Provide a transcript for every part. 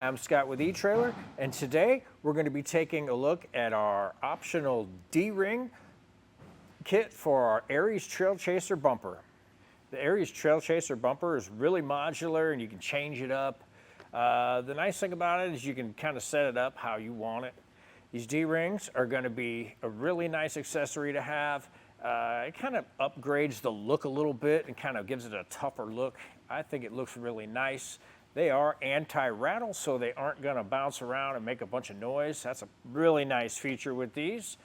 I'm Scott with eTrailer, and today we're going to be taking a look at our optional D-ring kit for our Aries TrailChaser Bumper. The Aries TrailChaser Bumper is really modular and you can change it up. The nice thing about it is you can kind of set it up how you want it. These D-rings are going to be a really nice accessory to have. It kind of upgrades the look a little bit and kind of gives it a tougher look. I think it looks really nice. They are anti-rattle, so they aren't going to bounce around and make a bunch of noise. That's a really nice feature with these.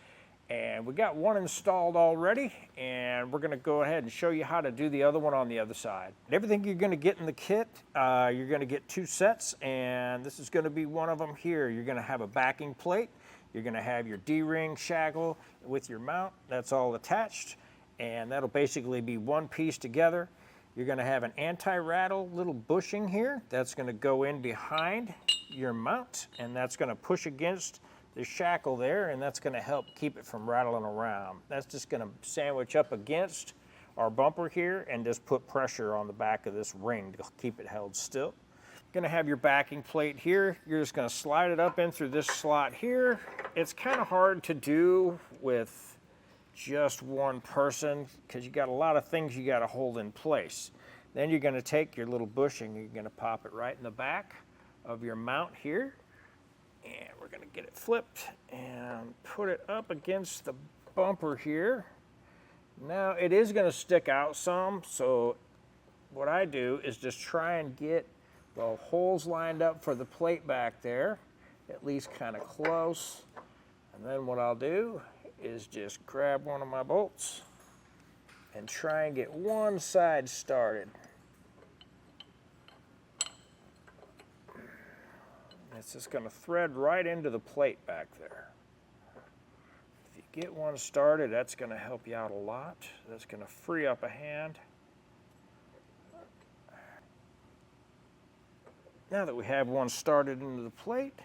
And we got one installed already, and we're going to go ahead and show you how to do the other one on the other side. Everything you're going to get in the kit, you're going to get two sets, and this is going to be one of them here. You're going to have a backing plate. You're going to have your D-ring shackle with your mount. That's all attached, and that'll basically be one piece together. You're going to have an anti-rattle little bushing here. That's going to go in behind your mount, and that's going to push against the shackle there, and that's going to help keep it from rattling around. That's just going to sandwich up against our bumper here and just put pressure on the back of this ring to keep it held still. You're going to have your backing plate here. You're just going to slide it up in through this slot here. It's kind of hard to do with just one person because you got a lot of things you got to hold in place. Then you're going to take your little bushing, you're going to pop it right in the back of your mount here, and we're going to get it flipped and put it up against the bumper here. Now it is going to stick out some, so what I do is just try and get the holes lined up for the plate back there, at least kind of close. And then what I'll do is just grab one of my bolts and try and get one side started. It's just going to thread right into the plate back there. If you get one started, that's going to help you out a lot. That's going to free up a hand. Now that we have one started into the plate,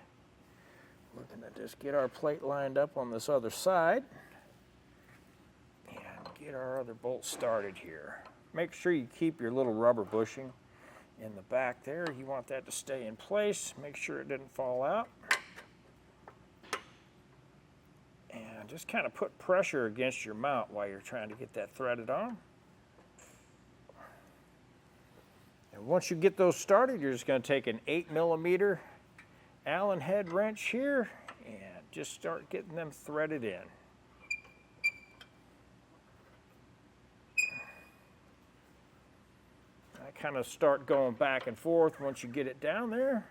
we're going to just get our plate lined up on this other side and get our other bolt started here. Make sure you keep your little rubber bushing in the back there. You want that to stay in place. Make sure it didn't fall out. And just kind of put pressure against your mount while you're trying to get that threaded on. And once you get those started, you're just going to take an 8mm Allen head wrench here and just start getting them threaded in. I kind of start going back and forth once you get it down there.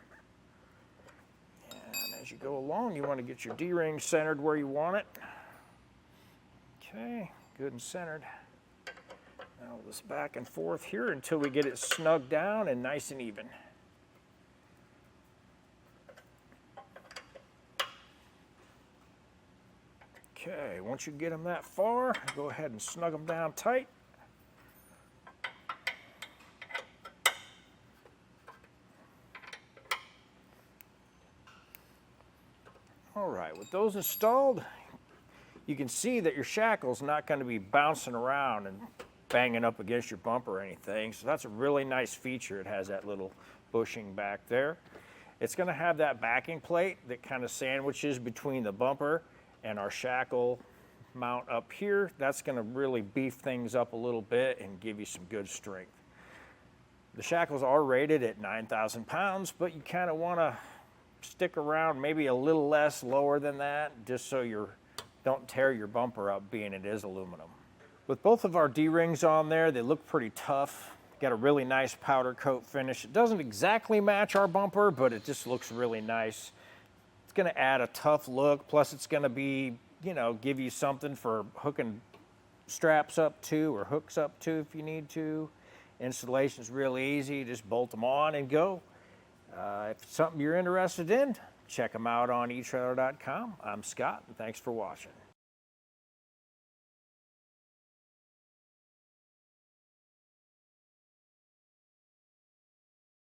And as you go along, you want to get your D-ring centered where you want it. Okay, good and centered. Now this back and forth here until we get it snug down and nice and even. Okay, once you get them that far, go ahead and snug them down tight. All right, with those installed, you can see that your shackle's not going to be bouncing around and banging up against your bumper or anything. So that's a really nice feature. It has that little bushing back there. It's going to have that backing plate that kind of sandwiches between the bumper and our shackle mount up here. That's going to really beef things up a little bit and give you some good strength. The shackles are rated at 9,000 pounds, but you kind of want to stick around maybe a little less lower than that, just so you don't tear your bumper up, being it is aluminum. With both of our D-rings on there, they look pretty tough. Got a really nice powder coat finish. It doesn't exactly match our bumper, but it just looks really nice. It's going to add a tough look, plus it's going to be, you know, give you something for hooking straps up to or hooks up to if you need to. Installation's really easy. Just bolt them on and go. If it's something you're interested in, check them out on etrailer.com. I'm Scott, and thanks for watching.